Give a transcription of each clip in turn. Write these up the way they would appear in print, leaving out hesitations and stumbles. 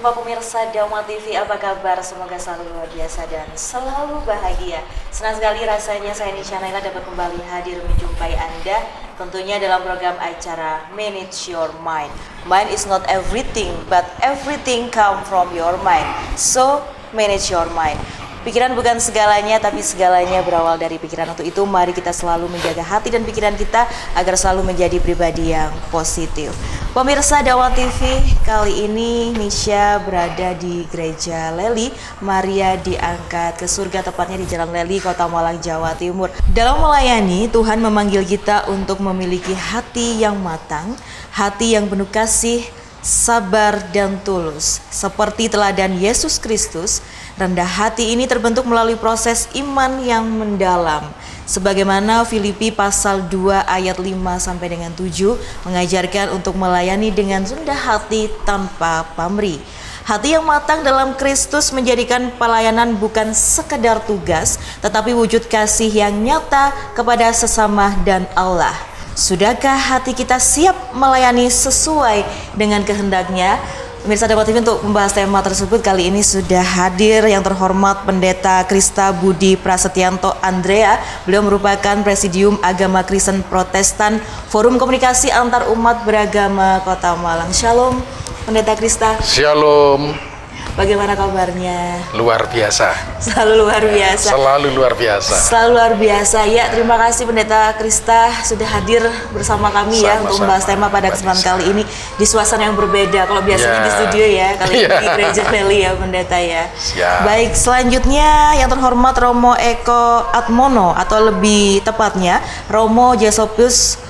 Jumpa pemirsa Dharma TV, apa kabar? Semoga selalu luar biasa dan selalu bahagia. Senang sekali rasanya saya Nisha Naila dapat kembali hadir menjumpai Anda, tentunya dalam program acara Manage Your Mind. Mind is not everything, but everything come from your mind. So, manage your mind. Pikiran bukan segalanya, tapi segalanya berawal dari pikiran. Untuk itu, mari kita selalu menjaga hati dan pikiran kita agar selalu menjadi pribadi yang positif. Pemirsa Dharma TV, kali ini Nisha berada di Gereja Leli. Maria diangkat ke surga, tepatnya di Jalan Leli, Kota Malang, Jawa Timur. Dalam melayani, Tuhan memanggil kita untuk memiliki hati yang matang, hati yang penuh kasih, sabar dan tulus. Seperti teladan Yesus Kristus, rendah hati ini terbentuk melalui proses iman yang mendalam. Sebagaimana Filipi pasal 2 ayat 5 sampai dengan 7 mengajarkan untuk melayani dengan rendah hati tanpa pamrih. Hati yang matang dalam Kristus menjadikan pelayanan bukan sekedar tugas, tetapi wujud kasih yang nyata kepada sesama dan Allah. Sudahkah hati kita siap melayani sesuai dengan kehendaknya? Pemirsa Dharma TV, untuk membahas tema tersebut kali ini sudah hadir yang terhormat Pendeta Krista Budi Prasetyanto Andrea. Beliau merupakan Presidium Agama Kristen Protestan Forum Komunikasi Antar Umat Beragama Kota Malang. Shalom Pendeta Krista. Shalom. Bagaimana kabarnya? Luar biasa. Selalu luar biasa. Selalu luar biasa. Selalu luar biasa. Ya, terima kasih Pendeta Krista sudah hadir bersama kami ya untuk membahas tema pada kesempatan kali ini di suasana yang berbeda. Kalau biasanya di studio ya, kali ini di Gereja Leli ya Pendeta ya. Siap. Baik, selanjutnya yang terhormat Romo Eko Atmono, atau lebih tepatnya Romo Josephus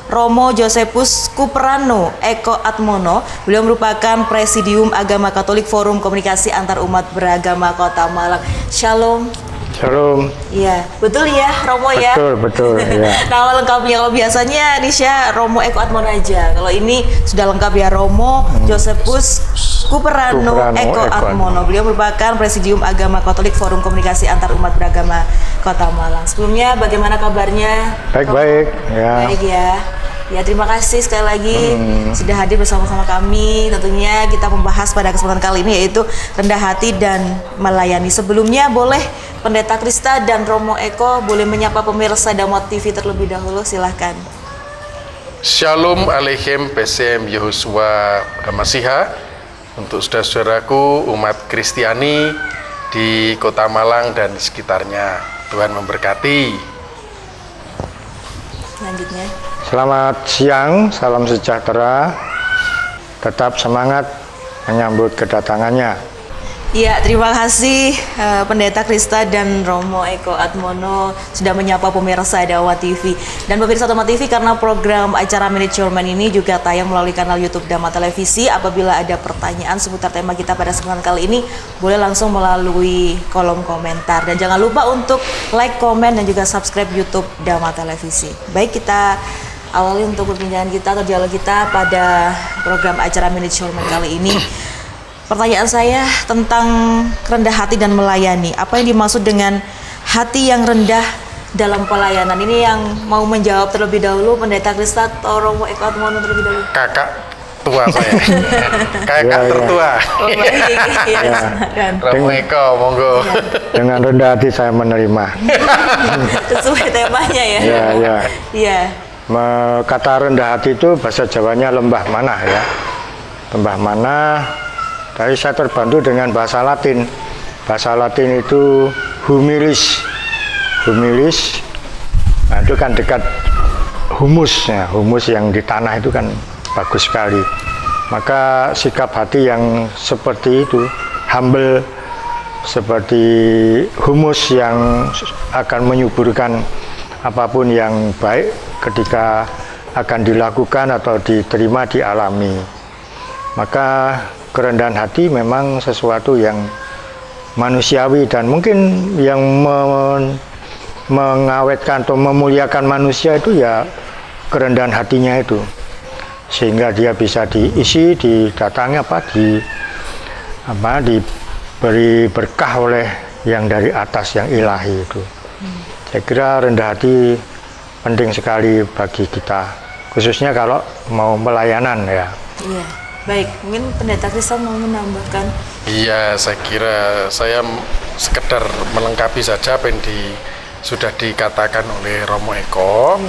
Kuperano Eko Atmono. Beliau merupakan Presidium Agama Katolik Forum Komunikasi Antar Umat Beragama Kota Malang. Shalom. Shalom. Iya, betul ya Romo ya. Betul ya. Nama lengkapnya, kalau biasanya Nisha Romo Eko Atmono aja. Kalau ini sudah lengkap ya, Romo Josephus Kuperano Eko Atmono. Beliau merupakan Presidium Agama Katolik Forum Komunikasi Antar Umat Beragama Kota Malang. Sebelumnya bagaimana kabarnya? Baik-baik ya. Baik ya. Ya, terima kasih sekali lagi sudah hadir bersama-sama kami. Tentunya kita membahas pada kesempatan kali ini yaitu rendah hati dan melayani. Sebelumnya boleh Pendeta Krista dan Romo Eko boleh menyapa pemirsa Dharma TV terlebih dahulu, silahkan. Shalom Aleichem PCM Yehosua Masiha. Untuk saudara-saudaraku umat Kristiani di Kota Malang dan sekitarnya, Tuhan memberkati. Selanjutnya, Selamat siang, salam sejahtera. Tetap semangat menyambut kedatangannya. ya, terima kasih Pendeta Krista dan Romo Eko Atmono sudah menyapa pemirsa Dharma TV. Dan pemirsa Dharma TV, karena program acara Manage Your Mind ini juga tayang melalui kanal YouTube Dharma Televisi, apabila ada pertanyaan seputar tema kita pada kesempatan kali ini, boleh langsung melalui kolom komentar. Dan jangan lupa untuk like, komen, dan juga subscribe YouTube Dharma Televisi. Baik, kita awali untuk perbincangan kita atau dialog kita pada program acara Manage Your Mind kali ini. Pertanyaan saya tentang rendah hati dan melayani. Apa yang dimaksud dengan hati yang rendah dalam pelayanan? Ini yang mau menjawab terlebih dahulu Pendeta Krista atau Romo Eko Atmono terlebih dahulu? Kakak tua saya. Kakak tertua. Oh, baik. Ya, silakan. Romo Eko, monggo. Dengan rendah hati saya menerima. Sesuai temanya ya. Iya. Kata rendah hati itu bahasa Jawanya lembah manah ya. Lembah manah. Tadi saya terbantu dengan bahasa Latin. Bahasa Latin itu humilis. Humilis. Nah, itu kan dekat humus ya. Humus yang di tanah itu kan bagus sekali. Maka sikap hati yang seperti itu, humble, seperti humus yang akan menyuburkan apapun yang baik ketika akan dilakukan atau diterima, dialami. Maka kerendahan hati memang sesuatu yang manusiawi, dan mungkin yang mengawetkan atau memuliakan manusia itu ya kerendahan hatinya itu, sehingga dia bisa diisi, didatangi diberi berkah oleh yang dari atas, yang ilahi itu. Saya kira rendah hati penting sekali bagi kita, khususnya kalau mau pelayanan ya. Baik, mungkin Pendeta Kristal mau menambahkan. Iya, saya kira saya sekedar melengkapi saja apa yang sudah dikatakan oleh Romo Eko,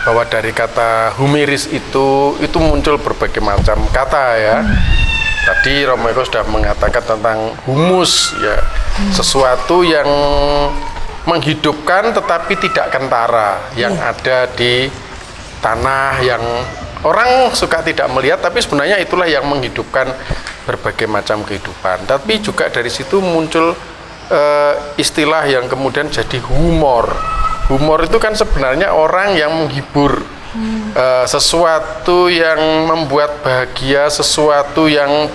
bahwa dari kata humiris itu muncul berbagai macam kata ya. Tadi Romo Eko sudah mengatakan tentang humus ya, sesuatu yang menghidupkan tetapi tidak kentara, yang ada di tanah, yang orang suka tidak melihat, tapi sebenarnya itulah yang menghidupkan berbagai macam kehidupan. Tapi juga dari situ muncul istilah yang kemudian jadi humor. Humor itu kan sebenarnya orang yang menghibur, sesuatu yang membuat bahagia, sesuatu yang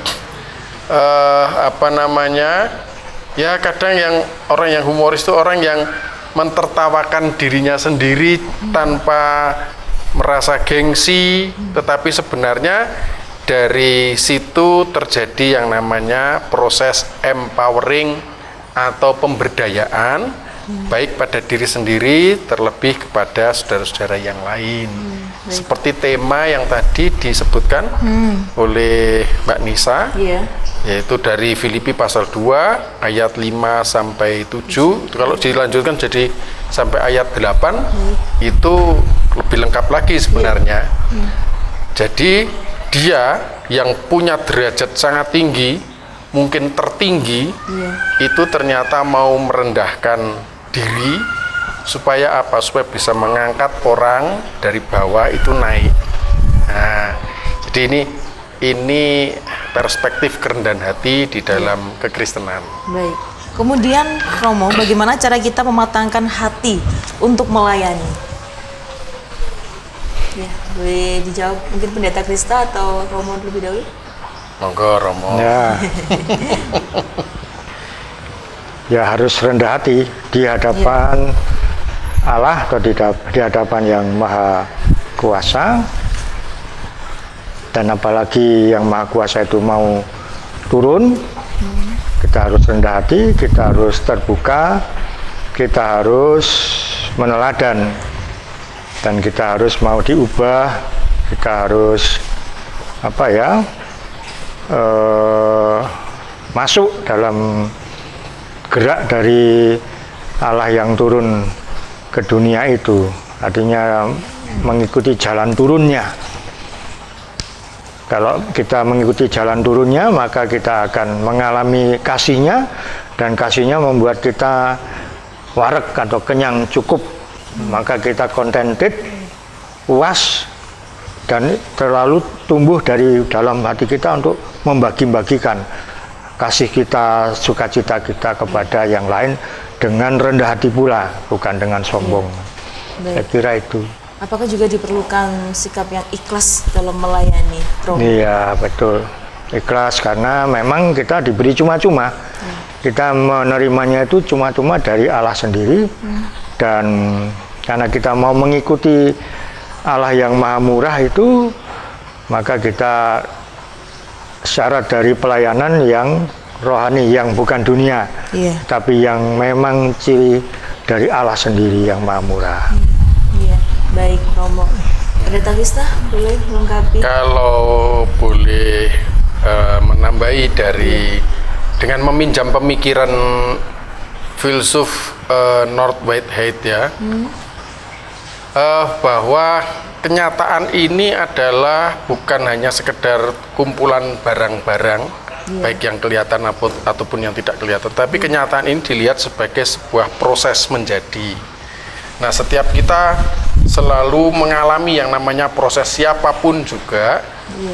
ya kadang yang orang yang humoris itu orang yang mentertawakan dirinya sendiri tanpa merasa gengsi, tetapi sebenarnya dari situ terjadi yang namanya proses empowering atau pemberdayaan, baik pada diri sendiri terlebih kepada saudara-saudara yang lain. Seperti tema yang tadi disebutkan oleh Mbak Nisa, yaitu dari Filipi pasal 2 ayat 5 sampai 7. Kalau dilanjutkan jadi sampai ayat 8, itu lebih lengkap lagi sebenarnya. Jadi dia yang punya derajat sangat tinggi, mungkin tertinggi, itu ternyata mau merendahkan diri supaya apa? Supaya bisa mengangkat orang dari bawah itu naik. Nah, jadi ini perspektif kerendahan hati di dalam kekristenan. Baik. Kemudian Romo, bagaimana cara kita mematangkan hati untuk melayani? Ya, boleh dijawab mungkin Pendeta Krista atau Romo lebih dahulu? Monggo Romo. Ya. Ya harus rendah hati di hadapan Allah atau di hadapan yang Maha Kuasa. Dan apalagi yang Maha Kuasa itu mau turun, kita harus rendah hati, kita harus terbuka, kita harus meneladan, dan kita harus mau diubah, kita harus masuk dalam gerak dari Allah yang turun ke dunia itu, artinya mengikuti jalan turunnya. Kalau kita mengikuti jalan turunnya, maka kita akan mengalami kasihnya, dan kasihnya membuat kita wareg atau kenyang cukup. Maka kita contented, puas, dan terlalu tumbuh dari dalam hati kita untuk membagi-bagikan kasih kita, sukacita kita kepada yang lain dengan rendah hati pula, bukan dengan sombong. Saya kira itu. Apakah juga diperlukan sikap yang ikhlas dalam melayani, Romo? Iya, betul. Ikhlas karena memang kita diberi cuma-cuma. Kita menerimanya itu cuma-cuma dari Allah sendiri. Dan karena kita mau mengikuti Allah yang Maha Murah itu, maka kita syarat dari pelayanan yang rohani, yang bukan dunia, tapi yang memang ciri dari Allah sendiri yang Maha Murah. Baik, Romo. Pendeta Krista, boleh melengkapi? Kalau boleh menambahi dengan meminjam pemikiran filsuf North Whitehead ya, bahwa kenyataan ini adalah bukan hanya sekedar kumpulan barang-barang, baik yang kelihatan ataupun yang tidak kelihatan, tapi kenyataan ini dilihat sebagai sebuah proses menjadi. Nah, setiap kita selalu mengalami yang namanya proses, siapapun juga,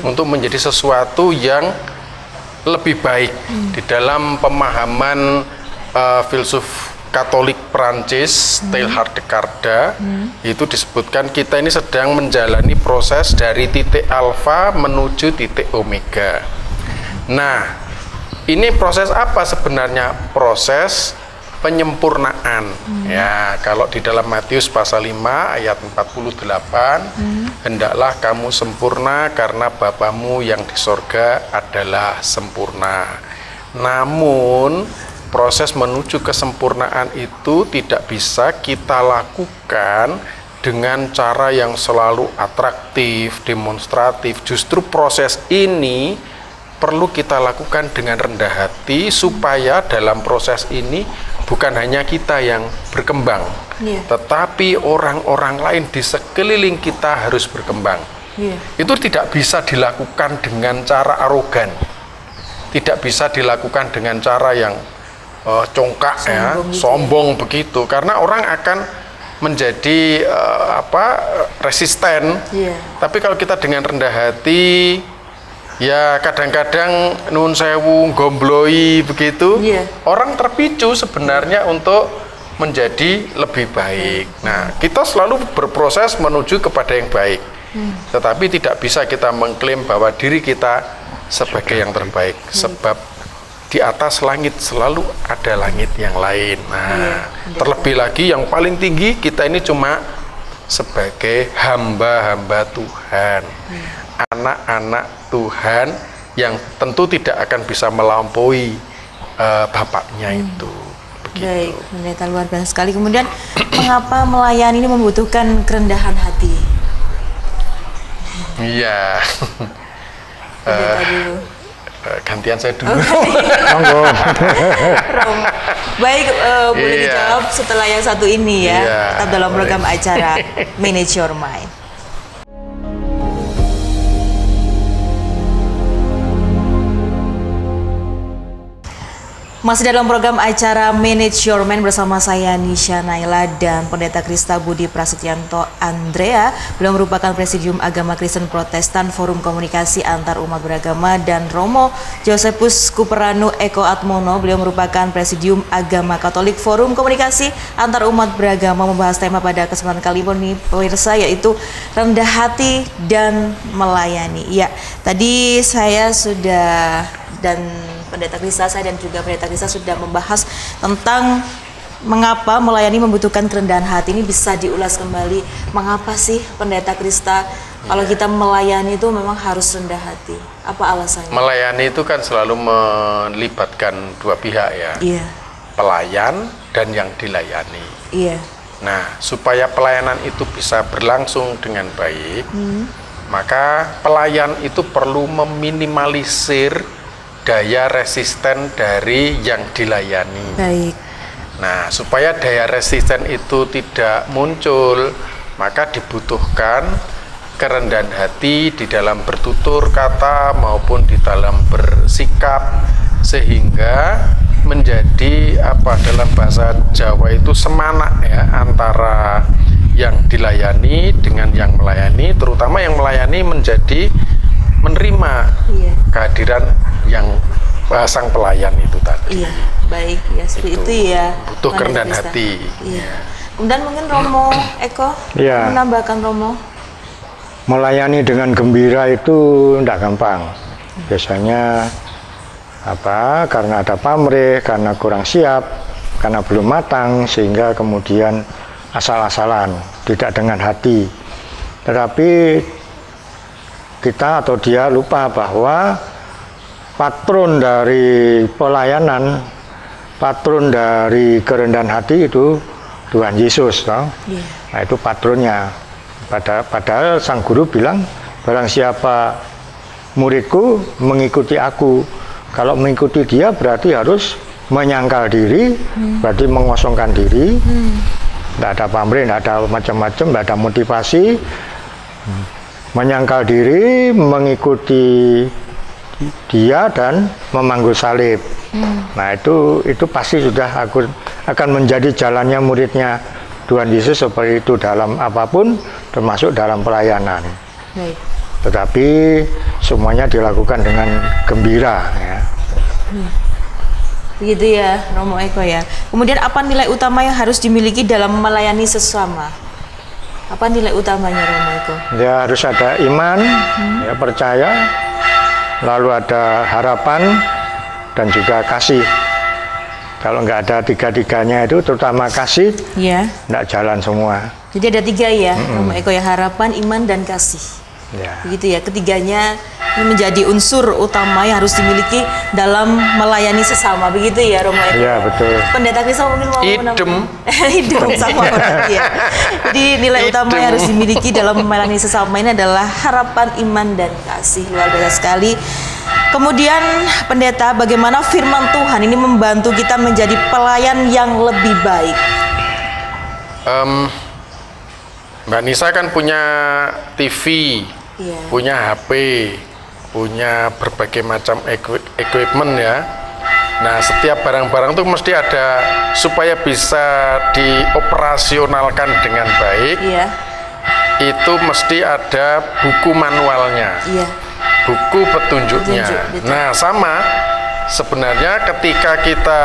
untuk menjadi sesuatu yang lebih baik. Di dalam pemahaman filsuf Katolik Prancis, Teilhard de Chardin, itu disebutkan kita ini sedang menjalani proses dari titik alfa menuju titik omega. Nah, ini proses apa sebenarnya? Proses penyempurnaan. Ya, kalau di dalam Matius pasal 5 ayat 48, hendaklah kamu sempurna karena Bapamu yang di sorga adalah sempurna. Namun proses menuju kesempurnaan itu tidak bisa kita lakukan dengan cara yang selalu atraktif, demonstratif. Justru proses ini perlu kita lakukan dengan rendah hati supaya dalam proses ini bukan hanya kita yang berkembang, tetapi orang-orang lain di sekeliling kita harus berkembang. Itu tidak bisa dilakukan dengan cara arogan, tidak bisa dilakukan dengan cara yang congkak, sombong begitu, karena orang akan menjadi resisten. Tapi kalau kita dengan rendah hati, ya kadang-kadang nun sewu gombloi begitu, orang terpicu sebenarnya untuk menjadi lebih baik. Nah, kita selalu berproses menuju kepada yang baik, tetapi tidak bisa kita mengklaim bahwa diri kita sebagai yang terbaik, sebab di atas langit selalu ada langit yang lain. Nah, terlebih lagi yang paling tinggi kita ini cuma sebagai hamba-hamba Tuhan, anak-anak Tuhan yang tentu tidak akan bisa melampaui bapaknya itu. Begitu. Baik, pendeta luar biasa sekali. Kemudian mengapa melayani ini membutuhkan kerendahan hati? Iya. Pendeta dulu. Gantian saya dulu. Baik, boleh dijawab setelah yang satu ini ya. Tetap dalam program acara Manage Your Mind. Masih dalam program acara Manage Your Mind bersama saya Nisha Naila dan Pendeta Krista Budi Prasetyanto Andrea. Beliau merupakan Presidium Agama Kristen Protestan Forum Komunikasi Antar Umat Beragama, dan Romo Josephus Kuperanu Eko Atmono. Beliau merupakan Presidium Agama Katolik Forum Komunikasi Antar Umat Beragama, membahas tema pada kesempatan kali ini pemirsa, yaitu rendah hati dan melayani. Ya, tadi saya sudah dan Pendeta Krista, saya dan juga Pendeta Krista sudah membahas tentang mengapa melayani membutuhkan kerendahan hati. Ini bisa diulas kembali, mengapa sih Pendeta Krista kalau kita melayani itu memang harus rendah hati? Apa alasannya? Melayani itu kan selalu melibatkan dua pihak ya, pelayan dan yang dilayani. Nah, supaya pelayanan itu bisa berlangsung dengan baik, maka pelayan itu perlu meminimalisir daya resisten dari yang dilayani. Nah, supaya daya resisten itu tidak muncul, maka dibutuhkan kerendahan hati di dalam bertutur kata maupun di dalam bersikap, sehingga menjadi dalam bahasa Jawa itu semanak ya, antara yang dilayani dengan yang melayani, terutama yang melayani menjadi menerima kehadiran yang sang pelayan itu tadi. Baik ya, seperti itu ya. Butuh kerendahan hati. Kemudian mungkin Romo Eko menambahkan, Romo. Melayani dengan gembira itu tidak gampang. Biasanya karena ada pamrih, karena kurang siap, karena belum matang, sehingga kemudian asal-asalan, tidak dengan hati. Tetapi kita atau dia lupa bahwa patron dari pelayanan, patron dari kerendahan hati itu Tuhan Yesus. Nah, itu patronnya. Padahal sang guru bilang, barang siapa muridku mengikuti aku. Kalau mengikuti dia berarti harus menyangkal diri, berarti mengosongkan diri. Tidak ada pamrih, tidak ada macam-macam, tidak ada motivasi. Menyangkal diri, mengikuti dia dan memanggul salib. Nah, itu pasti sudah akan menjadi jalannya muridnya Tuhan Yesus seperti itu dalam apapun, termasuk dalam pelayanan. Tetapi semuanya dilakukan dengan gembira ya. Begitu ya, Romo Eko ya. Kemudian apa nilai utama yang harus dimiliki dalam melayani sesama? Apa nilai utamanya, Romo Eko? Ya, harus ada iman, ya, percaya, lalu ada harapan dan juga kasih. Kalau nggak ada tiga-tiganya itu, terutama kasih, nggak jalan semua. Jadi ada tiga ya, Romo Eko ya, harapan, iman, dan kasih. Begitu ya, ketiganya Ini menjadi unsur utama yang harus dimiliki dalam melayani sesama, begitu ya Romo? Iya, betul. Pendeta Krisna mungkin mau idem sama orang ya. Jadi nilai utama yang harus dimiliki dalam melayani sesama ini adalah harapan, iman, dan kasih. Luar biasa sekali. Kemudian pendeta, bagaimana firman Tuhan ini membantu kita menjadi pelayan yang lebih baik? Mbak Nisa kan punya TV, punya HP, punya berbagai macam equipment ya. Nah, setiap barang-barang itu mesti ada supaya bisa dioperasionalkan dengan baik. Iya. Itu mesti ada buku manualnya, buku petunjuknya. Nah, sama sebenarnya ketika kita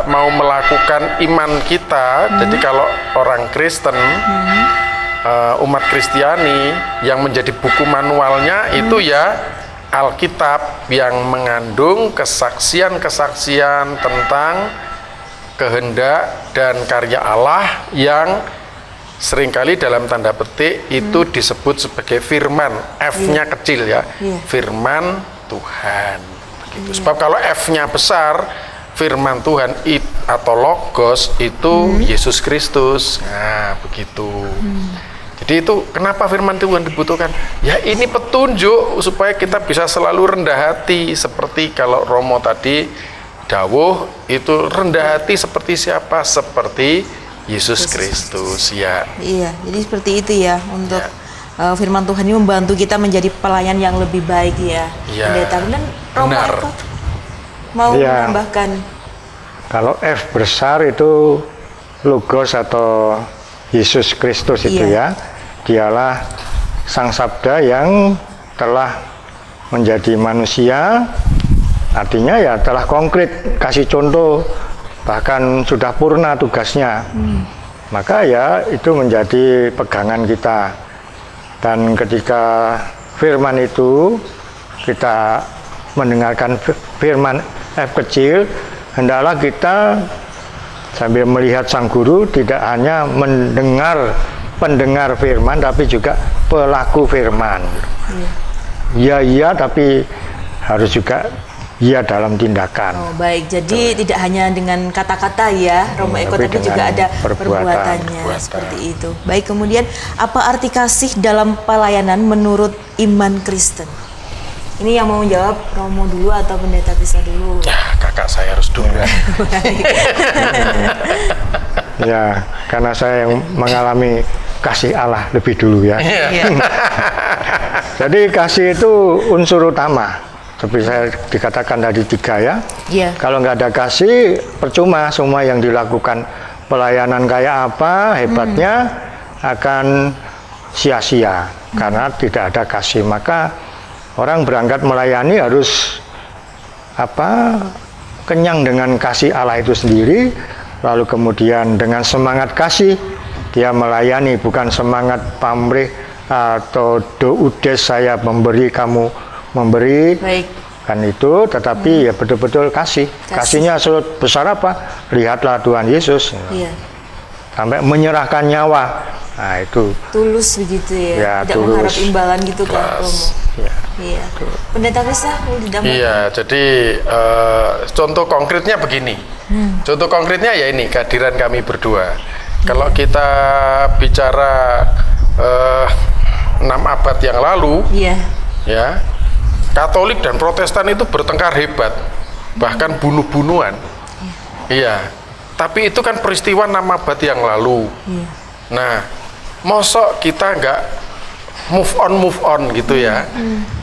mau melakukan iman kita, jadi kalau orang Kristen, umat Kristiani yang menjadi buku manualnya itu ya Alkitab yang mengandung kesaksian-kesaksian tentang kehendak dan karya Allah yang seringkali dalam tanda petik itu disebut sebagai firman, F-nya kecil ya, firman Tuhan. Begitu. Sebab kalau F-nya besar, firman Tuhan atau logos itu Yesus Kristus. Nah, begitu. Jadi itu kenapa firman Tuhan dibutuhkan? Ya ini petunjuk supaya kita bisa selalu rendah hati. Seperti kalau Romo tadi dawuh itu rendah hati seperti siapa? Seperti Yesus Kristus ya. Iya, jadi seperti itu ya untuk firman Tuhan ini membantu kita menjadi pelayan yang lebih baik ya. Pendeta, dan Romo mau menambahkan? Kalau F besar itu logos atau Yesus Kristus itu ya. Dialah Sang Sabda yang telah menjadi manusia, artinya ya telah konkret, kasih contoh, bahkan sudah purna tugasnya. Maka ya itu menjadi pegangan kita. Dan ketika firman itu kita mendengarkan firman F kecil, hendaklah kita sambil melihat Sang Guru tidak hanya pendengar firman, tapi juga pelaku firman. Iya, tapi harus juga iya dalam tindakan. Oh baik, jadi tidak hanya dengan kata-kata ya Romo Eko, tapi juga ada perbuatannya. Seperti itu. Baik, kemudian apa arti kasih dalam pelayanan menurut iman Kristen? Ini yang mau menjawab Romo dulu atau Pendeta Krisna dulu? Ya, kakak saya harus dulu. Ya, karena saya yang mengalami kasih Allah lebih dulu ya. Jadi kasih itu unsur utama. Seperti saya dikatakan tadi 3 ya. Kalau nggak ada kasih, percuma semua yang dilakukan. Pelayanan kayak apa, hebatnya akan sia-sia karena tidak ada kasih. Maka orang berangkat melayani harus kenyang dengan kasih Allah itu sendiri, lalu kemudian dengan semangat kasih dia melayani, bukan semangat pamrih atau doudes saya memberi kamu memberi. Baik. Kan itu, tetapi ya betul-betul kasih. Kasihnya sebesar apa? Lihatlah Tuhan Yesus. Sampai menyerahkan nyawa. Nah, itu tulus begitu ya. Tidak tulus. Mengharap imbalan gitu kan Romo. Iya. Pendeta Krisna Iya, jadi contoh konkretnya begini. Contoh konkretnya ya ini kehadiran kami berdua. Kalau kita bicara 6 abad yang lalu, ya Katolik dan Protestan itu bertengkar hebat, bahkan bunuh-bunuhan. Iya. Tapi itu kan peristiwa 6 abad yang lalu. Nah, mosok kita nggak move on gitu ya.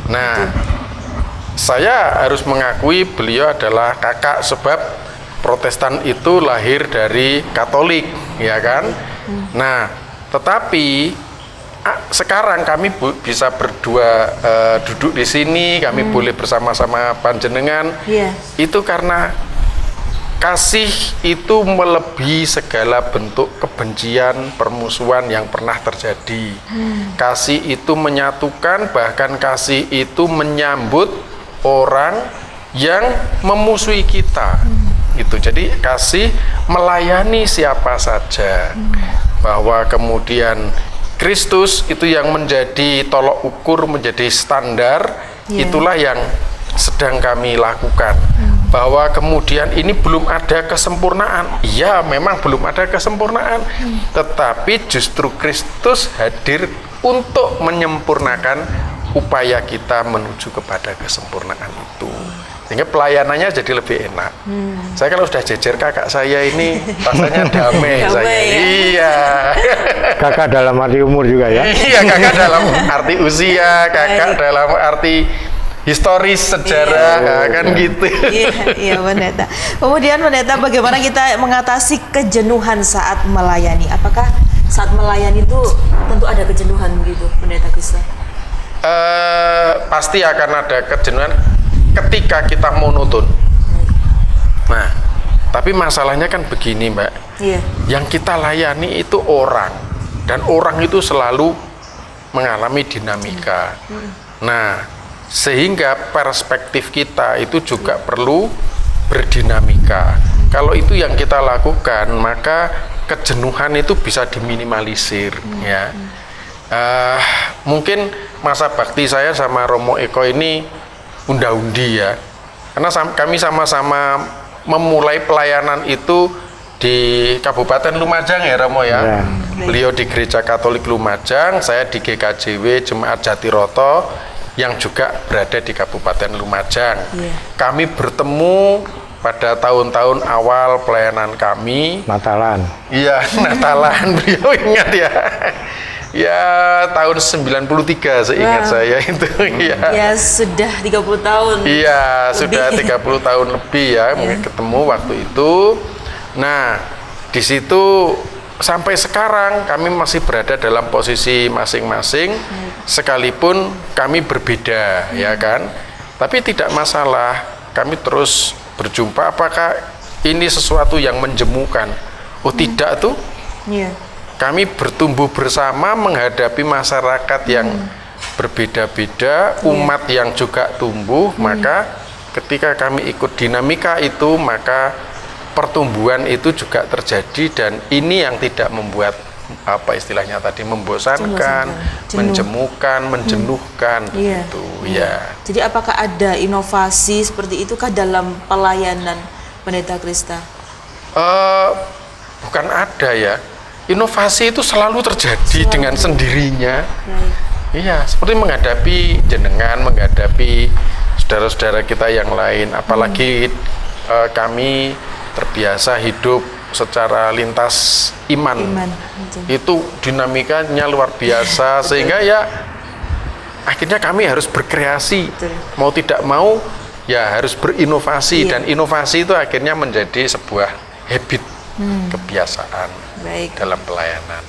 Nah, saya harus mengakui beliau adalah kakak, sebab Protestan itu lahir dari Katolik, ya kan? Nah, tetapi sekarang kami bisa berdua duduk di sini, kami boleh bersama-sama panjenengan. Itu karena kasih itu melebihi segala bentuk kebencian, permusuhan yang pernah terjadi. Kasih itu menyatukan, bahkan kasih itu menyambut orang yang memusuhi kita. Gitu. Jadi kasih melayani siapa saja. Bahwa kemudian Kristus itu yang menjadi tolok ukur, menjadi standar Itulah yang sedang kami lakukan. Bahwa kemudian ini belum ada kesempurnaan. Iya, memang belum ada kesempurnaan. Tetapi justru Kristus hadir untuk menyempurnakan upaya kita menuju kepada kesempurnaan itu. Sehingga pelayanannya jadi lebih enak. Saya kalau sudah jejer kakak saya ini rasanya damai saya. Ya? Iya. Kakak dalam arti umur juga ya? Iya, kakak dalam arti usia, kakak dalam arti historis sejarah, kan gitu. Iya, Pendeta. Kemudian Pendeta, bagaimana kita mengatasi kejenuhan saat melayani? Apakah saat melayani itu tentu ada kejenuhan begitu, Pendeta Krista? Pasti akan ada kejenuhan ketika kita monoton. Nah, tapi masalahnya kan begini, Mbak. Iya. Yang kita layani itu orang, dan orang itu selalu mengalami dinamika. Nah, sehingga perspektif kita itu juga perlu berdinamika. Kalau itu yang kita lakukan, maka kejenuhan itu bisa diminimalisir, ya. Mungkin masa bakti saya sama Romo Eko ini unda-undi ya, karena kami sama-sama memulai pelayanan itu di Kabupaten Lumajang ya, Romo ya. Beliau di Gereja Katolik Lumajang, saya di GKJW Jemaat Jatiroto yang juga berada di Kabupaten Lumajang. Kami bertemu pada tahun-tahun awal pelayanan kami. Natalan. Iya, Natalan. Beliau ingat ya. Ya, tahun 93 seingat saya itu. Ya, sudah 30 tahun. Iya, sudah 30 tahun lebih ya, mungkin ketemu waktu itu. Nah, di situ sampai sekarang kami masih berada dalam posisi masing-masing, sekalipun kami berbeda, ya kan. Tapi tidak masalah, kami terus berjumpa. Apakah ini sesuatu yang menjemukan? Oh tidak tuh. Kami bertumbuh bersama menghadapi masyarakat yang berbeda-beda, umat yang juga tumbuh. Maka ketika kami ikut dinamika itu, maka pertumbuhan itu juga terjadi, dan ini yang tidak membuat apa istilahnya tadi membosankan, menjemukan, menjenuhkan gitu ya. Jadi apakah ada inovasi seperti itu kah dalam pelayanan Pendeta Krista? Bukan ada ya. Inovasi itu selalu terjadi dengan sendirinya. Iya, seperti menghadapi jenengan, menghadapi saudara-saudara kita yang lain, apalagi kami terbiasa hidup secara lintas iman. Itu dinamikanya luar biasa, sehingga ya akhirnya kami harus berkreasi. Mau tidak mau ya harus berinovasi, dan inovasi itu akhirnya menjadi sebuah habit, kebiasaan dalam pelayanan.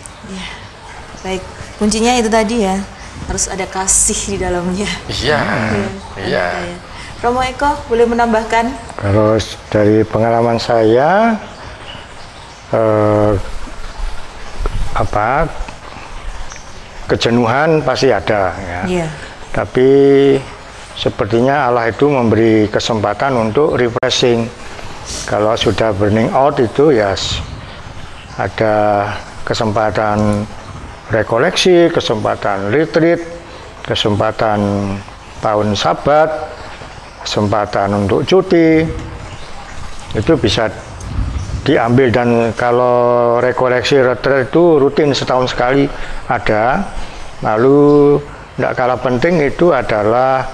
Baik, kuncinya itu tadi ya, harus ada kasih di dalamnya. Iya. Romo Eko, boleh menambahkan? Kalau dari pengalaman saya, kejenuhan pasti ada ya. Tapi sepertinya Allah itu memberi kesempatan untuk refreshing. Kalau sudah burning out itu ya ada kesempatan rekoleksi, kesempatan retreat, kesempatan tahun Sabat, kesempatan untuk cuti, itu bisa diambil. Dan kalau rekoleksi retreat itu rutin setahun sekali ada. Lalu tidak kalah penting itu adalah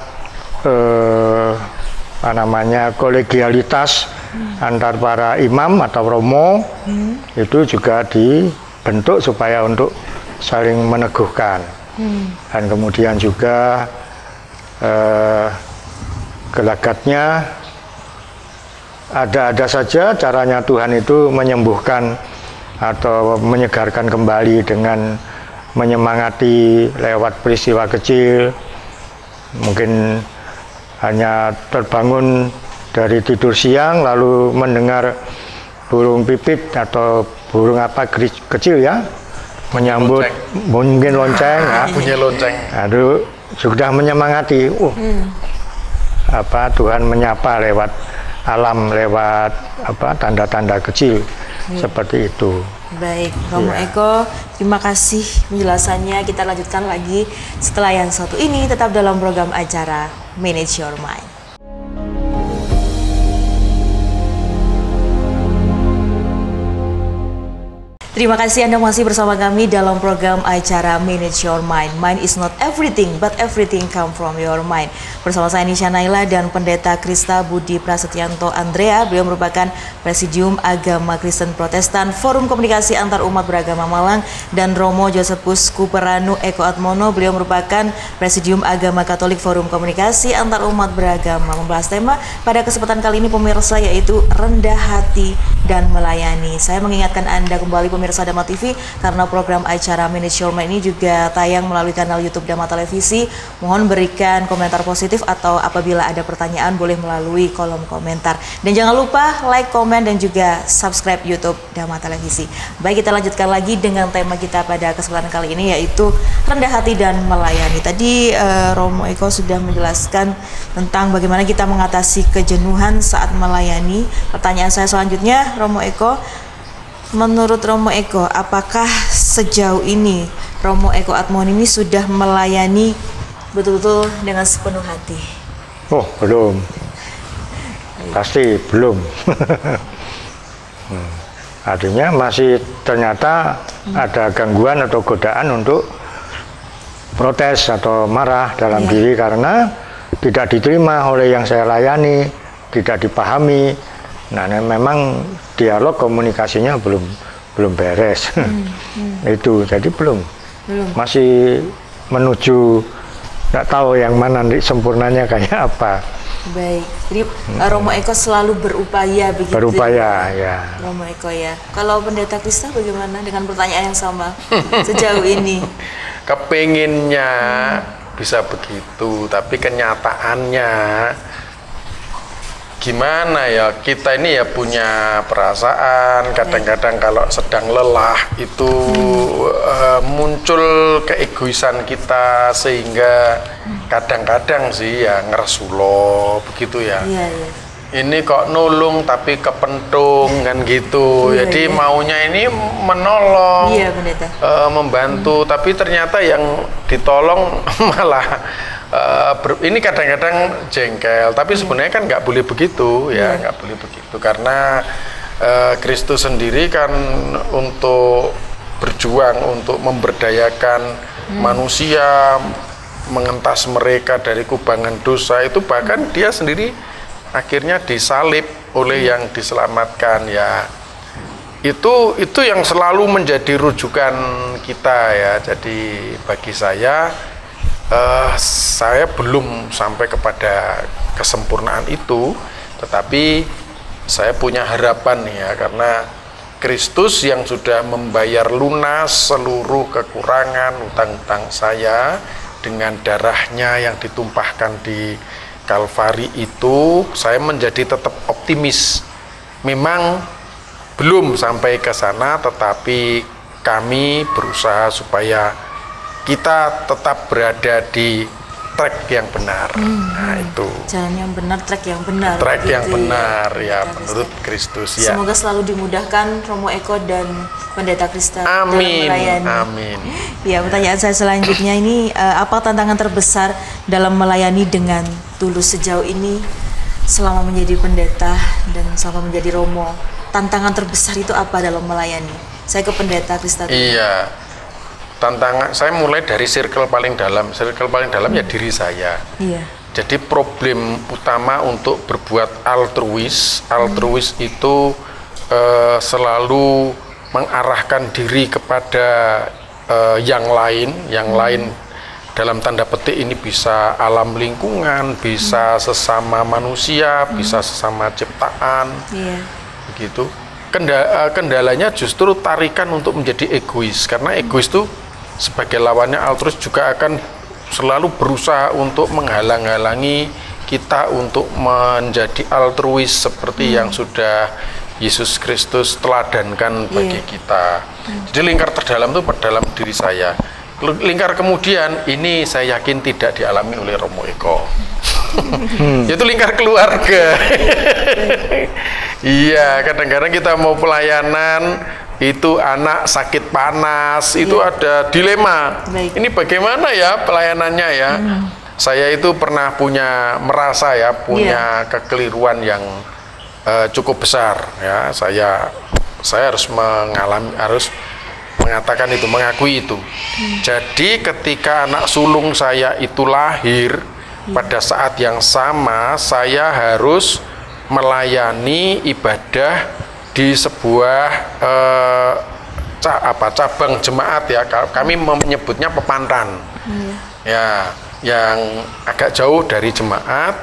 kolegialitas antar para imam atau romo, itu juga dibentuk supaya untuk saling meneguhkan. Dan kemudian juga gelagatnya ada saja caranya Tuhan itu menyembuhkan atau menyegarkan kembali dengan menyemangati lewat peristiwa kecil. Mungkin hanya terbangun dari tidur siang lalu mendengar burung pipit atau burung apa kecil ya menyambut, mungkin lonceng ya. Punya lonceng. Aduh, sudah menyemangati. Tuhan menyapa lewat alam, lewat tanda-tanda kecil. seperti itu. Baik, Romo Eko, terima kasih penjelasannya. Kita lanjutkan lagi setelah yang satu ini, tetap dalam program acara Manage Your Mind. Terima kasih Anda masih bersama kami dalam program acara Manage Your Mind. Mind is not everything, but everything come from your mind. Bersama saya Nisha Naila dan Pendeta Krista Budi Prasetyanto Andrea. Beliau merupakan Presidium Agama Kristen Protestan Forum Komunikasi Antar Umat Beragama Malang, dan Romo Josephus Kuperanu Eko Atmono. Beliau merupakan Presidium Agama Katolik Forum Komunikasi Antar Umat Beragama. Membahas tema pada kesempatan kali ini pemirsa, yaitu rendah hati dan melayani. Saya mengingatkan Anda kembali pemirsa Dhamma TV, karena program acara Manage Your Mind ini juga tayang melalui kanal YouTube Dhamma Televisi. Mohon berikan komentar positif atau apabila ada pertanyaan boleh melalui kolom komentar. Dan jangan lupa like, komen, dan juga subscribe YouTube Dhamma Televisi. Baik, kita lanjutkan lagi dengan tema kita pada kesempatan kali ini, yaitu rendah hati dan melayani. Tadi Romo Eko sudah menjelaskan tentang bagaimana kita mengatasi kejenuhan saat melayani. Pertanyaan saya selanjutnya, Romo Eko, menurut Romo Eko, apakah sejauh ini Romo Eko Atmono ini sudah melayani betul-betul dengan sepenuh hati? Oh, belum. Pasti belum. Artinya masih ternyata ada gangguan atau godaan untuk protes atau marah dalam diri karena tidak diterima oleh yang saya layani, tidak dipahami. Nah, memang dialog komunikasinya belum beres. Itu jadi belum. Masih menuju, nggak tahu yang mana sempurnanya kayak apa. Baik, jadi Romo Eko selalu berupaya begitu. Berupaya, ya. Romo Eko ya. Kalau Pendeta Krista bagaimana dengan pertanyaan yang sama sejauh ini? Kepenginnya bisa begitu, tapi kenyataannya gimana ya, kita ini ya punya perasaan. Kadang-kadang kalau sedang lelah itu muncul keegoisan kita, sehingga kadang-kadang sih ya ngersulo begitu ya. Ini kok nulung tapi kepentung kan gitu. Jadi maunya ini menolong, membantu, tapi ternyata yang ditolong malah ini kadang-kadang jengkel. Tapi sebenarnya kan nggak boleh begitu ya, nggak boleh begitu, karena Kristus sendiri kan untuk berjuang untuk memberdayakan manusia, mengentas mereka dari kubangan dosa itu, bahkan dia sendiri akhirnya disalib oleh yang diselamatkan ya. Itu yang selalu menjadi rujukan kita ya. Jadi bagi saya belum sampai kepada kesempurnaan itu, tetapi saya punya harapan ya, karena Kristus yang sudah membayar lunas seluruh kekurangan utang-utang saya dengan darahnya yang ditumpahkan di Kalvari itu, saya menjadi tetap optimis. Memang belum sampai ke sana, tetapi kami berusaha supaya kita tetap berada di track yang benar. Nah, itu jalan yang benar, track yang benar. Track yang benar ya, menurut Kristus ya. Semoga selalu dimudahkan Romo Eko dan Pendeta Krista dalam melayani. Amin. Ya, pertanyaan saya selanjutnya ini, apa tantangan terbesar dalam melayani dengan tulus sejauh ini selama menjadi pendeta dan selama menjadi Romo? Tantangan terbesar itu apa dalam melayani? Saya ke Pendeta Krista. Iya. Tantangan saya mulai dari circle paling dalam. Circle paling dalam ya diri saya. Iya. Jadi problem utama untuk berbuat altruis itu selalu mengarahkan diri kepada yang lain dalam tanda petik ini bisa alam lingkungan, bisa sesama manusia, bisa sesama ciptaan, begitu. Kendalanya justru tarikan untuk menjadi egois, karena egois itu sebagai lawannya altruis juga akan selalu berusaha untuk menghalang-halangi kita untuk menjadi altruis seperti yang sudah Yesus Kristus teladankan bagi kita. Jadi lingkar terdalam itu dalam diri saya. Lingkar kemudian ini saya yakin tidak dialami oleh Romo Eko. Itu lingkar keluarga. Iya, kadang-kadang kita mau pelayanan, itu anak sakit panas, itu ada dilema. Ini bagaimana ya pelayanannya ya? Saya itu pernah merasa ya, punya kekeliruan yang cukup besar ya. Saya harus mengatakan itu, mengakui itu. Jadi ketika anak sulung saya itu lahir, pada saat yang sama saya harus melayani ibadah di sebuah cabang jemaat ya. Kami menyebutnya pepantan. Ya, yang agak jauh dari jemaat.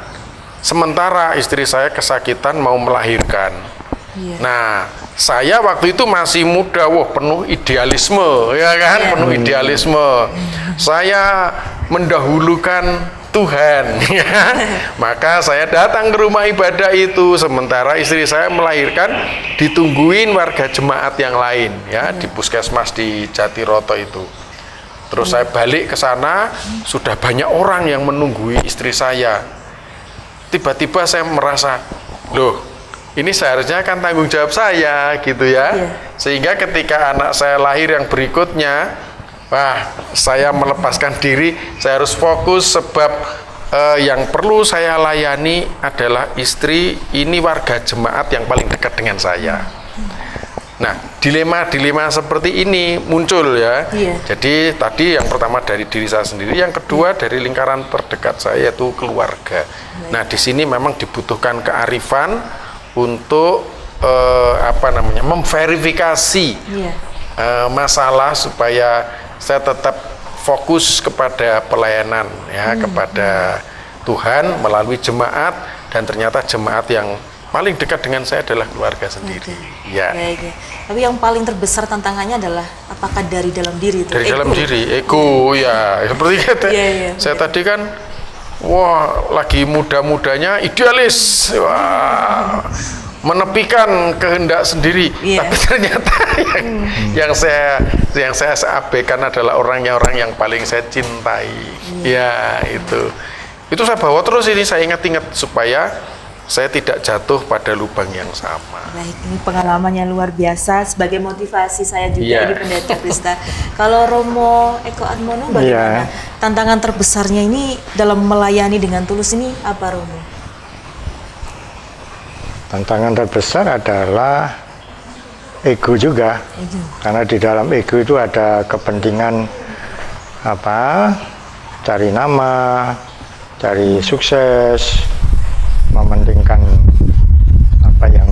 Sementara istri saya kesakitan mau melahirkan. Nah, saya waktu itu masih muda, penuh idealisme, ya kan, penuh idealisme. Saya mendahulukan Tuhan, ya. Maka saya datang ke rumah ibadah itu, sementara istri saya melahirkan, ditungguin warga jemaat yang lain, ya, di puskesmas di Jatiroto itu. Terus saya balik ke sana, sudah banyak orang yang menunggui istri saya. Tiba-tiba saya merasa, loh, ini seharusnya kan tanggung jawab saya gitu ya. Sehingga ketika anak saya lahir yang berikutnya, saya melepaskan diri, saya harus fokus sebab yang perlu saya layani adalah istri, ini warga jemaat yang paling dekat dengan saya. Nah, dilema-dilema seperti ini muncul ya. Jadi tadi yang pertama dari diri saya sendiri, yang kedua dari lingkaran terdekat saya yaitu keluarga. Nah, di sini memang dibutuhkan kearifan untuk memverifikasi masalah supaya saya tetap fokus kepada pelayanan ya, kepada Tuhan melalui jemaat, dan ternyata jemaat yang paling dekat dengan saya adalah keluarga sendiri. Ya. Tapi yang paling terbesar tantangannya adalah apakah dari dalam diri itu? Dari dalam diri, ego ya. Seperti kata saya tadi kan, lagi muda-mudanya idealis, menepikan kehendak sendiri, tapi ternyata yang saya abaikan adalah orang yang paling saya cintai. Ya, itu saya bawa terus, ini saya ingat-ingat supaya saya tidak jatuh pada lubang yang sama. Baik, ini pengalamannya luar biasa, sebagai motivasi saya juga di Pendeta Krista. Kalau Romo Eko Atmono, bagaimana tantangan terbesarnya ini dalam melayani dengan tulus ini apa, Romo? Tantangan terbesar adalah ego juga, karena di dalam ego itu ada kepentingan cari nama, cari sukses, mementingkan apa yang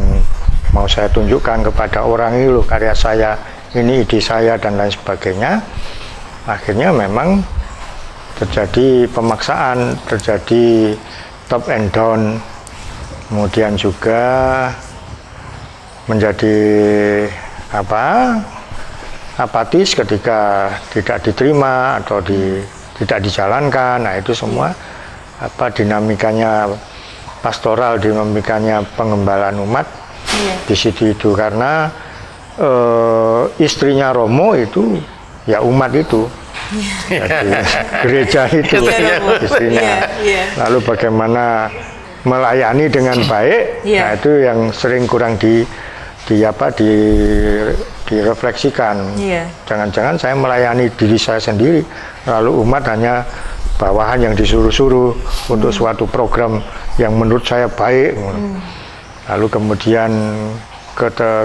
mau saya tunjukkan kepada orang ini, loh karya saya, ini ide saya dan lain sebagainya. Akhirnya memang terjadi pemaksaan, terjadi top and down. Kemudian juga menjadi apatis ketika tidak diterima atau tidak dijalankan. Nah, itu semua dinamikanya pastoral, dinamikanya pengembalaan umat di situ itu, karena istrinya Romo itu ya umat itu. Jadi, gereja itu istrinya. Lalu bagaimana melayani dengan baik, nah itu yang sering kurang direfleksikan. Jangan-jangan saya melayani diri saya sendiri, lalu umat hanya bawahan yang disuruh-suruh untuk suatu program yang menurut saya baik. Lalu kemudian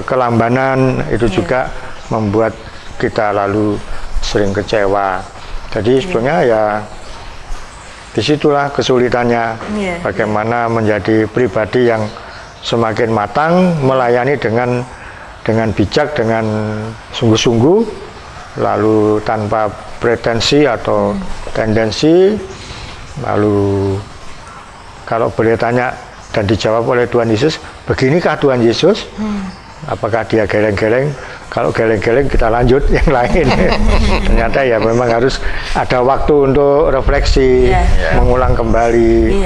kelambanan itu juga membuat kita lalu sering kecewa. Jadi sebetulnya ya disitulah kesulitannya, bagaimana menjadi pribadi yang semakin matang, melayani dengan bijak, dengan sungguh-sungguh, lalu tanpa pretensi atau tendensi. Lalu kalau boleh tanya dan dijawab oleh Tuhan Yesus, beginikah Tuhan Yesus? Apakah dia geleng-geleng? Kalau geleng-geleng kita lanjut yang lain. Ternyata ya memang harus ada waktu untuk refleksi, mengulang kembali.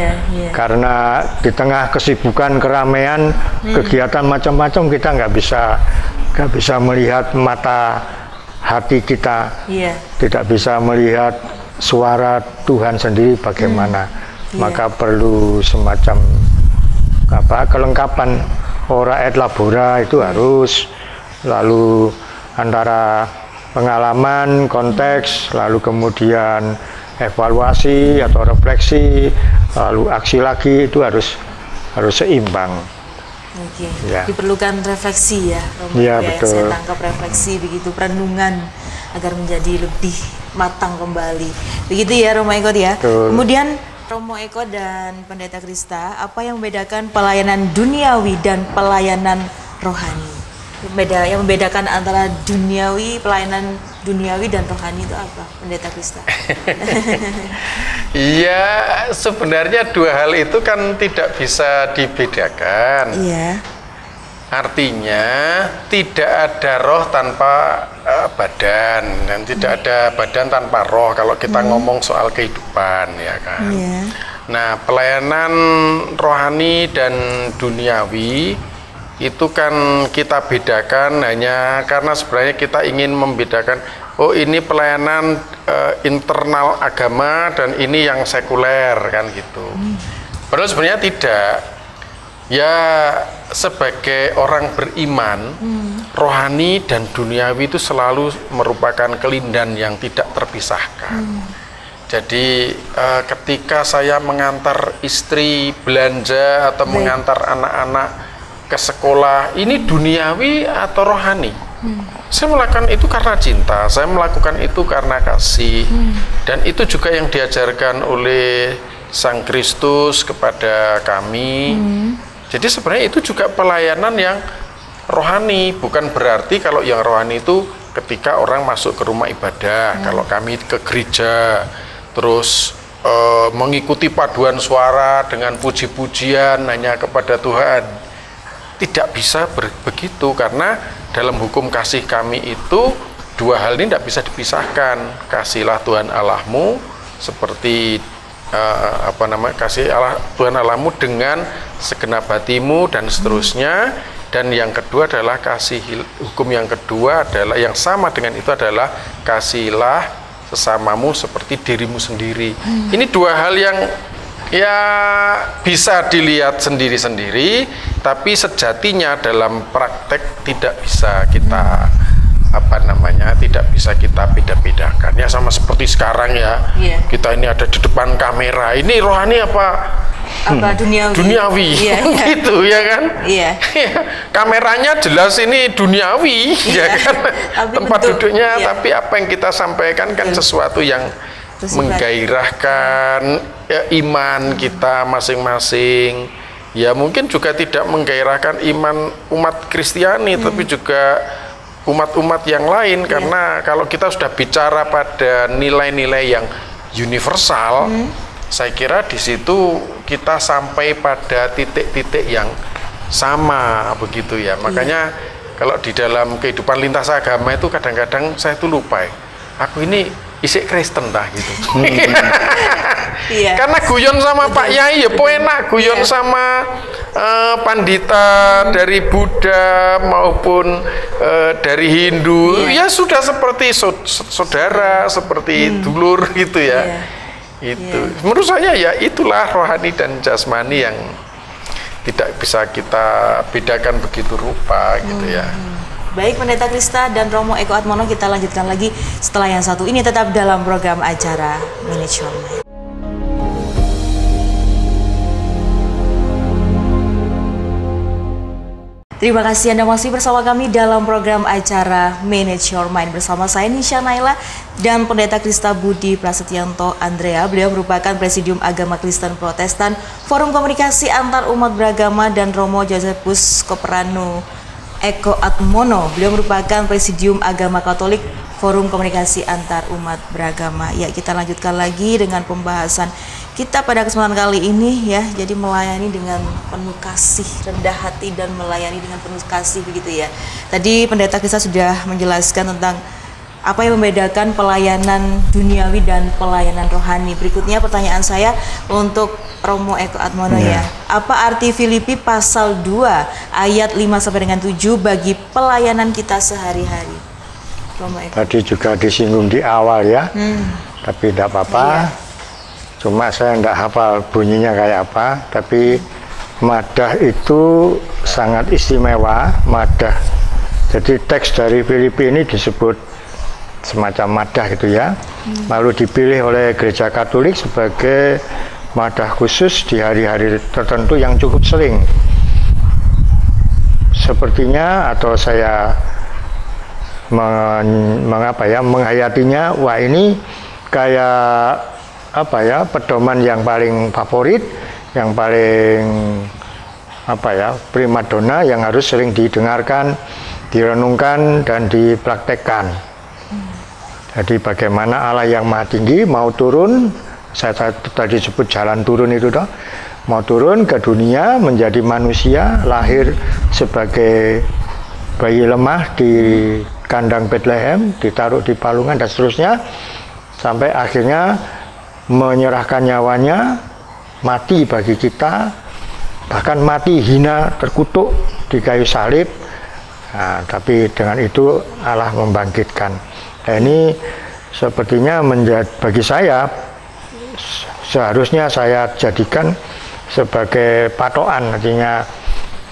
Karena di tengah kesibukan, keramaian, kegiatan macam-macam, kita nggak bisa melihat mata hati kita, tidak bisa melihat suara Tuhan sendiri bagaimana. maka perlu semacam kelengkapan. Ora et labora itu harus, lalu antara pengalaman, konteks, lalu kemudian evaluasi atau refleksi, lalu aksi lagi, itu harus seimbang. Oke. Ya. Diperlukan refleksi ya, Romo. Ya, Yang betul. saya tangkap refleksi begitu, perenungan agar menjadi lebih matang kembali. Begitu ya Romo Eko ya. Betul. Kemudian Romo Eko dan Pendeta Krista, apa yang membedakan pelayanan duniawi dan pelayanan rohani? Yang membedakan antara pelayanan duniawi dan rohani itu apa, Pendeta Krista? Iya, sebenarnya dua hal itu kan tidak bisa dibedakan. Iya. Artinya tidak ada roh tanpa badan, dan tidak ada badan tanpa roh kalau kita ngomong soal kehidupan, ya kan. Iya. Nah, pelayanan rohani dan duniawi itu kan kita bedakan hanya karena sebenarnya kita ingin membedakan, oh ini pelayanan internal agama dan ini yang sekuler, kan gitu. Padahal sebenarnya tidak. Ya, sebagai orang beriman, rohani dan duniawi itu selalu merupakan kelindan yang tidak terpisahkan. Jadi ketika saya mengantar istri belanja atau mengantar anak-anak ke sekolah, ini duniawi atau rohani? Saya melakukan itu karena cinta, saya melakukan itu karena kasih, dan itu juga yang diajarkan oleh Sang Kristus kepada kami. Jadi sebenarnya itu juga pelayanan yang rohani, bukan berarti kalau yang rohani itu ketika orang masuk ke rumah ibadah, kalau kami ke gereja, terus mengikuti paduan suara dengan puji-pujian hanya kepada Tuhan. Tidak bisa begitu, karena dalam hukum kasih kami itu dua hal ini tidak bisa dipisahkan. Kasihlah Tuhan Allahmu seperti kasih Allah Tuhan Allahmu dengan segenap hatimu dan seterusnya. Dan yang kedua adalah hukum yang kedua adalah yang sama dengan itu adalah kasihilah sesamamu seperti dirimu sendiri. Ini dua hal yang ya bisa dilihat sendiri-sendiri, tapi sejatinya dalam praktek tidak bisa kita tidak bisa kita beda-bedakan. Ya sama seperti sekarang ya. Kita ini ada di depan kamera. Ini rohani apa duniawi. Gitu ya kan. Kameranya jelas ini duniawi, ya kan. Tempat duduknya, tapi apa yang kita sampaikan kan sesuatu yang menggairahkan ya, iman kita masing-masing. Ya mungkin juga tidak menggairahkan iman umat Kristiani, tapi juga umat-umat yang lain, karena kalau kita sudah bicara pada nilai-nilai yang universal, saya kira di situ kita sampai pada titik-titik yang sama begitu ya. Makanya kalau di dalam kehidupan lintas agama itu kadang-kadang saya tuh lupa, aku ini isik Kristen dah gitu. Karena guyon sama Pak Yai ya enak, guyon sama pandita dari Buddha maupun dari Hindu, ya sudah seperti saudara, seperti dulur gitu ya. Menurut saya ya itulah rohani dan jasmani yang tidak bisa kita bedakan begitu rupa gitu ya. Baik Pendeta Krista dan Romo Eko Atmono, kita lanjutkan lagi setelah yang satu ini, tetap dalam program acara Manage Your Mind. Terima kasih Anda masih bersama kami dalam program acara Manage Your Mind bersama saya Nisha Naila dan Pendeta Krista Budi Prasetyanto Andrea. Beliau merupakan Presidium Agama Kristen Protestan Forum Komunikasi Antar Umat Beragama, dan Romo Josephus Koperano Eko Atmono, beliau merupakan Presidium Agama Katolik Forum Komunikasi Antar Umat Beragama. Ya, kita lanjutkan lagi dengan pembahasan kita pada kesempatan kali ini ya. Jadi melayani dengan penuh kasih, rendah hati, dan melayani dengan penuh kasih begitu ya. Tadi Pendeta Krista sudah menjelaskan tentang apa yang membedakan pelayanan duniawi dan pelayanan rohani. Berikutnya pertanyaan saya untuk Romo Eko Atmono ya. Apa arti Filipi pasal 2 ayat 5 sampai dengan 7 bagi pelayanan kita sehari-hari? Romo Eko. Tadi juga disinggung di awal ya. Tapi tidak apa-apa. Cuma saya tidak hafal bunyinya kayak apa, tapi madah itu sangat istimewa, madah. Jadi teks dari Filipi ini disebut semacam madah gitu ya. Lalu dipilih oleh Gereja Katolik sebagai madah khusus di hari-hari tertentu yang cukup sering. Sepertinya atau saya menghayatinya, wah ini kayak apa ya, pedoman yang paling favorit, yang paling apa ya, primadona yang harus sering didengarkan, direnungkan dan dipraktekkan. Jadi bagaimana Allah yang Maha Tinggi mau turun, saya tadi sebut jalan turun itu toh, mau turun ke dunia menjadi manusia, lahir sebagai bayi lemah di kandang Bethlehem, ditaruh di palungan dan seterusnya, sampai akhirnya menyerahkan nyawanya, mati bagi kita, bahkan mati hina, terkutuk di kayu salib. Nah, tapi dengan itu Allah membangkitkan. Nah, ini sepertinya bagi saya seharusnya saya jadikan sebagai patokan. Artinya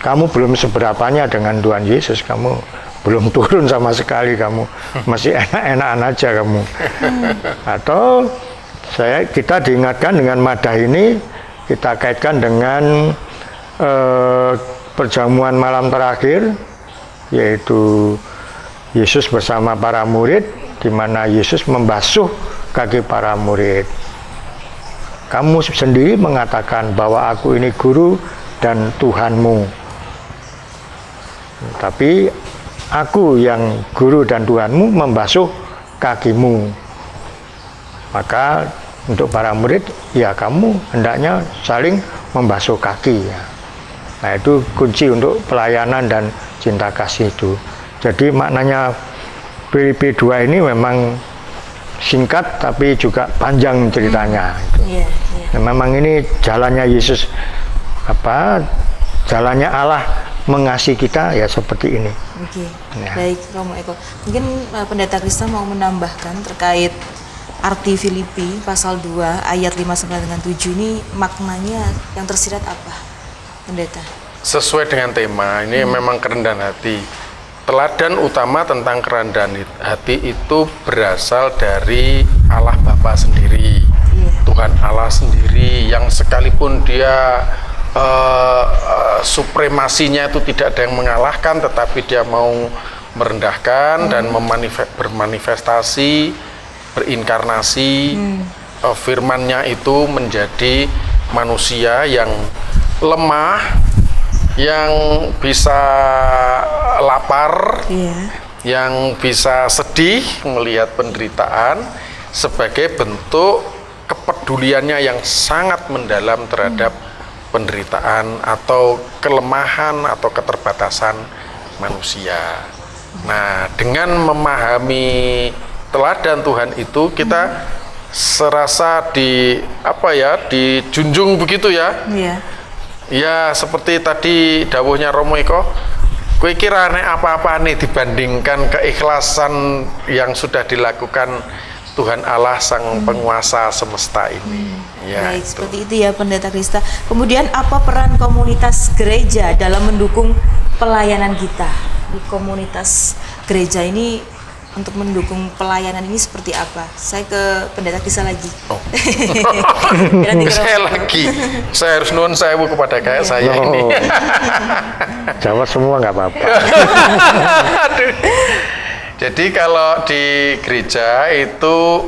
kamu belum seberapanya dengan Tuhan Yesus, kamu belum turun sama sekali, kamu masih enak-enakan aja kamu. Atau kita diingatkan dengan madah ini, kita kaitkan dengan perjamuan malam terakhir, yaitu Yesus bersama para murid, di mana Yesus membasuh kaki para murid. Kamu sendiri mengatakan bahwa aku ini guru dan Tuhanmu, tapi aku yang guru dan Tuhanmu membasuh kakimu. Maka untuk para murid, ya kamu hendaknya saling membasuh kaki ya. Nah, itu kunci untuk pelayanan dan cinta kasih itu. Jadi maknanya Filipi 2 ini memang singkat tapi juga panjang ceritanya. Gitu. Nah, memang ini jalannya Yesus, jalannya Allah mengasihi kita ya seperti ini. Oke, ya. Baik Romo Eko. Mungkin Pendeta Krista mau menambahkan terkait arti Filipi pasal 2 ayat 5 sampai dengan 7 ini, maknanya yang tersirat apa, Pendeta? Sesuai dengan tema ini memang kerendahan hati. Teladan utama tentang kerendahan hati itu berasal dari Allah Bapa sendiri, Tuhan Allah sendiri, yang sekalipun dia supremasinya itu tidak ada yang mengalahkan, tetapi dia mau merendahkan dan bermanifestasi, berinkarnasi, firman-Nya itu menjadi manusia yang lemah, yang bisa lapar, yang bisa sedih melihat penderitaan, sebagai bentuk kepeduliannya yang sangat mendalam terhadap penderitaan atau kelemahan atau keterbatasan manusia. Nah, dengan memahami teladan Tuhan itu, kita serasa dijunjung begitu ya. Ya, seperti tadi dawuhnya Romo Eko, kowe kira nek apa-apa nih dibandingkan keikhlasan yang sudah dilakukan Tuhan Allah Sang Penguasa semesta ini. Ya, baik, seperti itu ya Pendeta Krista. Kemudian apa peran komunitas gereja dalam mendukung pelayanan kita? Di komunitas gereja ini untuk mendukung pelayanan ini seperti apa? Saya ke Pendeta Krista lagi. Saya harus nuwun sewu kepada kayak saya ini. Jawab semua nggak apa-apa. Jadi kalau di gereja itu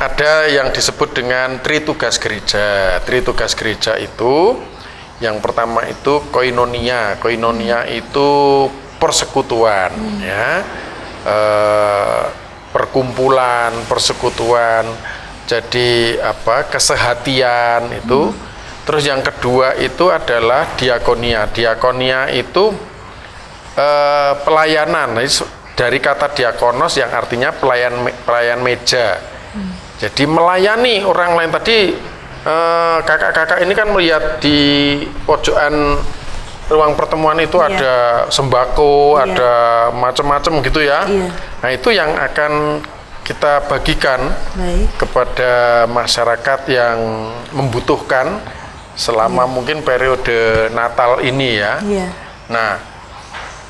ada yang disebut dengan tritugas gereja. Tritugas gereja itu yang pertama itu koinonia. Koinonia itu persekutuan, ya, perkumpulan, persekutuan. Jadi kesehatian itu. Terus yang kedua itu adalah diakonia. Diakonia itu pelayanan, dari kata diakonos yang artinya pelayan meja. Jadi melayani orang lain. Tadi kakak-kakak ini kan melihat di pojokan ruang pertemuan itu ada sembako, ada macam-macam gitu ya. Nah, itu yang akan kita bagikan kepada masyarakat yang membutuhkan selama mungkin periode Natal ini ya. Nah,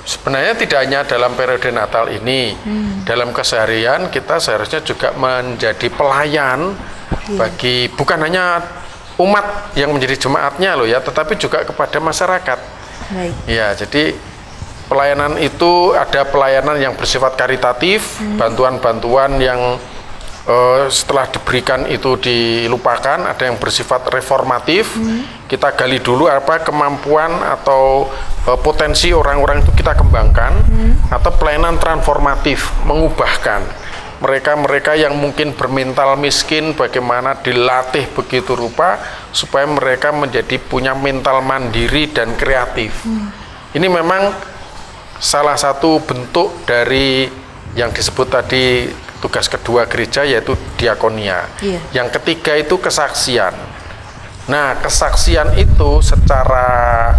sebenarnya tidak hanya dalam periode Natal ini, dalam keseharian kita seharusnya juga menjadi pelayan bagi bukan hanya umat yang menjadi jemaatnya loh ya, tetapi juga kepada masyarakat. Ya, jadi pelayanan itu ada pelayanan yang bersifat karitatif, bantuan-bantuan yang setelah diberikan itu dilupakan, ada yang bersifat reformatif. Kita gali dulu apa kemampuan atau potensi orang-orang itu kita kembangkan, atau pelayanan transformatif, mengubahkan mereka-mereka yang mungkin bermental miskin, bagaimana dilatih begitu rupa supaya mereka menjadi punya mental mandiri dan kreatif. Ini memang salah satu bentuk dari yang disebut tadi tugas kedua gereja, yaitu diakonia. Yang ketiga itu kesaksian. Nah, kesaksian itu secara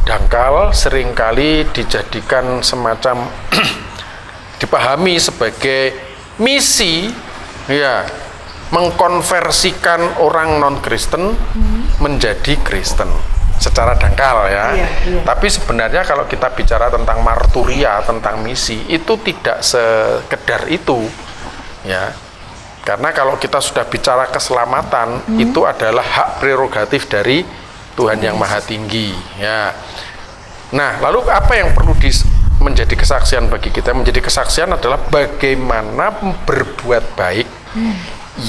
dangkal seringkali dijadikan semacam dipahami sebagai misi, ya, mengkonversikan orang non-Kristen menjadi Kristen secara dangkal ya. Tapi sebenarnya kalau kita bicara tentang marturia, tentang misi, itu tidak sekedar itu ya. Karena kalau kita sudah bicara keselamatan, itu adalah hak prerogatif dari Tuhan yang Maha Tinggi ya. Nah, lalu apa yang perlu menjadi kesaksian bagi kita? Menjadi kesaksian adalah bagaimana berbuat baik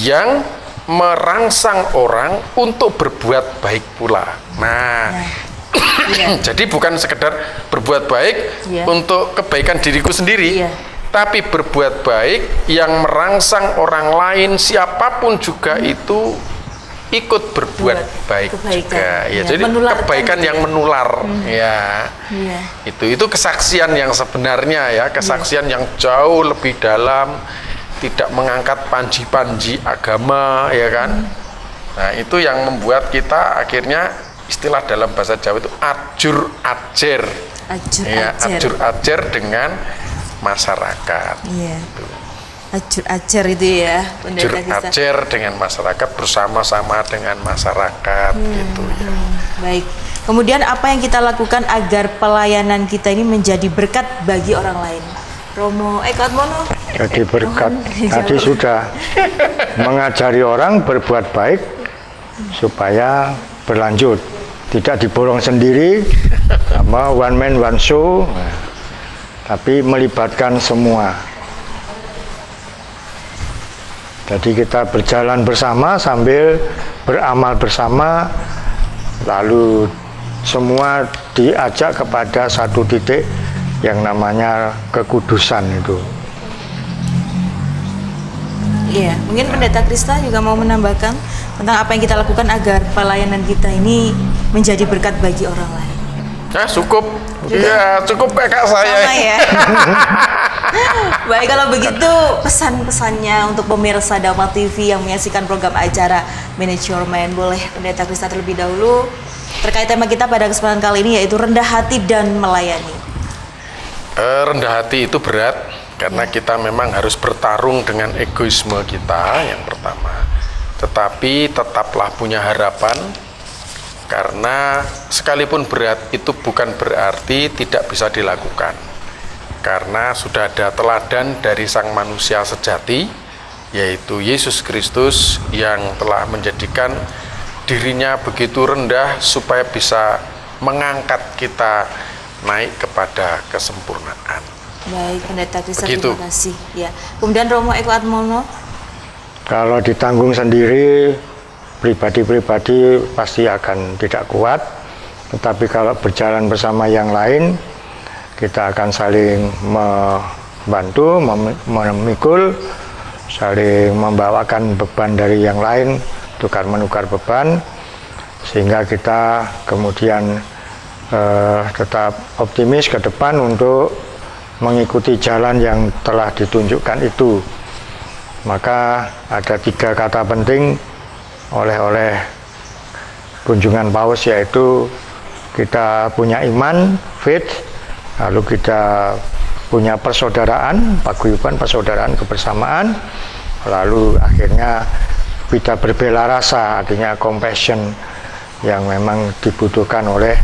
yang merangsang orang untuk berbuat baik pula. Nah, jadi bukan sekedar berbuat baik untuk kebaikan diriku sendiri, tapi berbuat baik yang merangsang orang lain, siapapun juga itu ikut berbuat baik juga. Ya, jadi kebaikan yang menular. Itu kesaksian yang sebenarnya ya, kesaksian yang jauh lebih dalam, tidak mengangkat panji-panji agama ya kan. Nah, itu yang membuat kita akhirnya istilah dalam bahasa Jawa itu ajur ajer. Ajur ajer dengan masyarakat. Ajur ajer itu ya. Ajur ajer dengan masyarakat, bersama-sama dengan masyarakat gitu ya. Baik. Kemudian apa yang kita lakukan agar pelayanan kita ini menjadi berkat bagi orang lain? Romo Atmono. Jadi berkat tadi sudah mengajari orang berbuat baik supaya berlanjut, tidak diborong sendiri sama one man one show, tapi melibatkan semua. Jadi kita berjalan bersama sambil beramal bersama, lalu semua diajak kepada satu titik yang namanya kekudusan itu. Iya, mungkin Pendeta Krista juga mau menambahkan tentang apa yang kita lakukan agar pelayanan kita ini menjadi berkat bagi orang lain. Nah, cukup. Ya, cukup kakak saya. Sama ya. Baik, kalau begitu pesan-pesannya untuk pemirsa Dharma TV yang menyaksikan program acara Manage Your Mind, boleh Pendeta Krista terlebih dahulu terkait tema kita pada kesempatan kali ini, yaitu rendah hati dan melayani. Rendah hati itu berat karena kita memang harus bertarung dengan egoisme kita yang pertama. Tetapi tetaplah punya harapan, karena sekalipun berat itu bukan berarti tidak bisa dilakukan. Karena sudah ada teladan dari sang manusia sejati, yaitu Yesus Kristus yang telah menjadikan dirinya begitu rendah supaya bisa mengangkat kita naik kepada kesempurnaan. Baik, Pendeta Krista, terima kasih. Ya. Kemudian Romo Eko Atmono. Kalau ditanggung sendiri, pribadi-pribadi pasti akan tidak kuat. Tetapi kalau berjalan bersama yang lain, kita akan saling membantu, memikul, saling membawakan beban dari yang lain, tukar-menukar beban, sehingga kita kemudian tetap optimis ke depan untuk mengikuti jalan yang telah ditunjukkan itu. Maka ada 3 kata penting oleh kunjungan Paus, yaitu kita punya iman, faith, lalu kita punya persaudaraan, paguyuban, persaudaraan, kebersamaan, lalu akhirnya kita berbela rasa, artinya compassion yang memang dibutuhkan oleh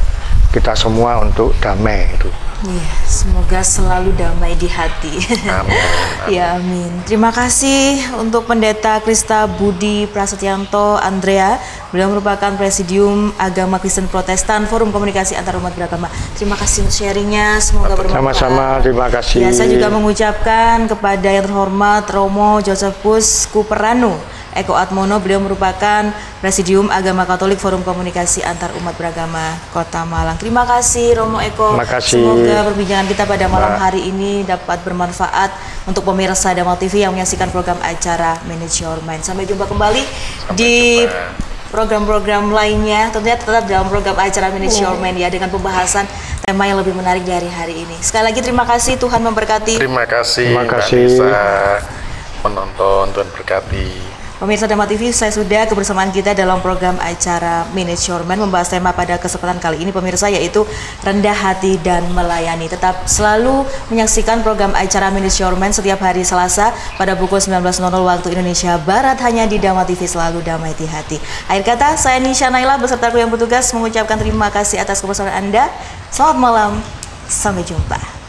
kita semua untuk damai itu. Iya, semoga selalu damai di hati. Amin. Ya, amin. Terima kasih untuk Pendeta Krista Budi Prasetyanto Andrea. Beliau merupakan Presidium Agama Kristen Protestan Forum Komunikasi Antarumat Beragama. Terima kasih untuk sharingnya, semoga bermanfaat. Sama-sama, terima kasih. Ya, saya juga mengucapkan kepada yang terhormat Romo Josephus Kuperanu Eko Atmono, beliau merupakan Presidium Agama Katolik Forum Komunikasi Antar Umat Beragama Kota Malang. Terima kasih Romo Eko. Terima kasih. Semoga perbincangan kita pada malam hari ini dapat bermanfaat untuk pemirsa Damal TV yang menyaksikan program acara Manage Your Mind. Sampai jumpa kembali di program-program lainnya, tentunya tetap dalam program acara Manage Your Mind ya, dengan pembahasan tema yang lebih menarik dari hari ini. Sekali lagi terima kasih, Tuhan memberkati. Terima kasih, Terima kasih. Mbak Nisa, penonton, Tuhan berkati. Pemirsa Damal TV, saya sudah kebersamaan kita dalam program acara Manage Your Mind membahas tema pada kesempatan kali ini pemirsa, yaitu rendah hati dan melayani. Tetap selalu menyaksikan program acara Manage Your Mind setiap hari Selasa pada pukul 19.00 waktu Indonesia Barat hanya di Damal TV, selalu damai di hati. Akhir kata, saya Nisha Naila beserta kru yang bertugas mengucapkan terima kasih atas kebersamaan Anda. Selamat malam, sampai jumpa.